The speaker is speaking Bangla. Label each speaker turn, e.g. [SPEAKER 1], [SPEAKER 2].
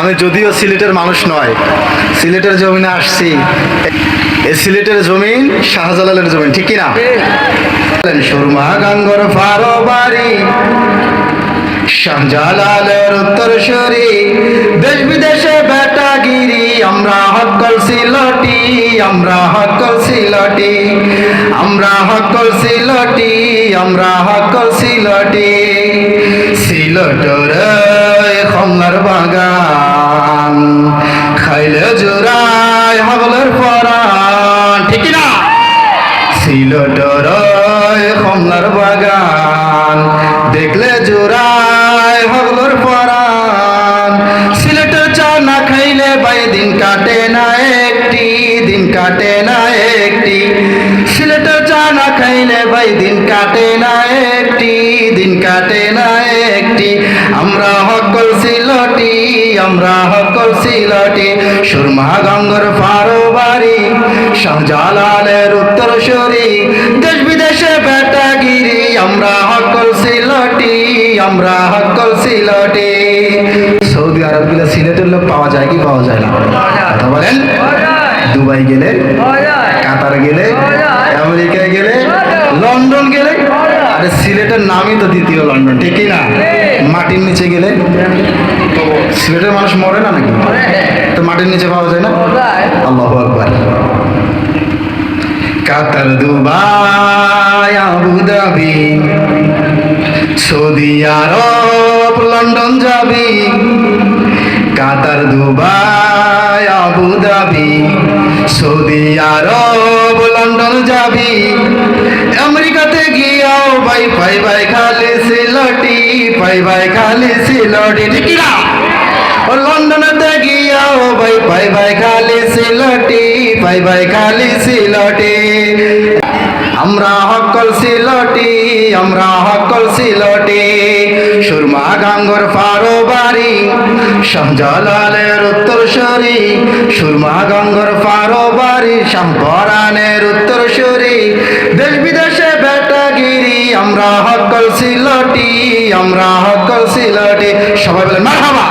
[SPEAKER 1] আমি যদিও সিলেটের মানুষ নয়, সিলেটের জমিনে আসছি। এই সিলেটের জমিন শাহজালালের জমিন, ঠিক কিনা? সুরমা গাঙ্গর ফারো বাড়ি, শাহজালালের উত্তরসূরি, দেশ বিদেশে বেটাগিরি, আমরা হকল সিলটি, আমরা হকল সিলটি, আমরা হকল সিলটি, আমরা হকল সিলটি। সিলটর কমলার বাগান, খাইলে জোড়ায় হগলের পরাণ, ঠিক না? সিলটর কমলার বাগান, দেখলে জোড়ায় হগলের পরাণ। সিলেটের চা না খাইলে ভাই দিন কাটে না একটি, দিন কাটে না একটি। সিলেটের চা না খাইলে ভাই দিন কাটে না একটি, দিন কাটে না একটি। আমরা হকল সিলটি, আমরা হকল সিলটি। সুরমা গঙ্গর ফারো বাড়ি, শাহজালালের উত্তরসূরি, দেশ বিদেশে বেটাগিরি, আমরা হকল সিলটি, আমরা হকল সিলটি। সৌদি আরব গেলে সিলেটের লোক পাওয়া যায় কি পাওয়া যায় না? কথা বলেন। দুবাই গেলে, কাতার গেলে, আমেরিকায় গেলে, লন্ডন গেলে, আরে সিলেটের নামই তো দ্বিতীয় লন্ডন, ঠিক না? মাটির নিচে গেলে সিলেটের মানুষ মরে না নাকি? তো মাটির নিচে পাওয়া যায় না? আল্লাহু আকবার। কাতার, দুবাই, আবুধাবি, সৌদি আরব, লন্ডন যাবি। কাতার, দুবাই, আবুধাবি, সৌদি আরব, লন্ডন যাবি। আমেরিকাতে গিয়াও ভাই পাই ভাই খালি সিলটি, পাই ভাই খালি সিলটি, ঠিক না? ও লন্ডনেতে গিয়াও ভাই পাই ভাই খালি সিলটি, পাই ভাই খালি সিলটি। আমরা হকল সিলটি, আমরা হকল সিলটি। সুরমা গাঙ্গর ফারো বাড়ি, শাহজালালের উত্তরসূরি, সুরমা গাঙ্গর ফারো বাড়ি, শাহপরানের উত্তরসূরি, দেশ বিদেশে বেটাগিরি, আমরা হকল সিলটি, আমরা হকল সিলটি। সবাই বলে মারহাবা।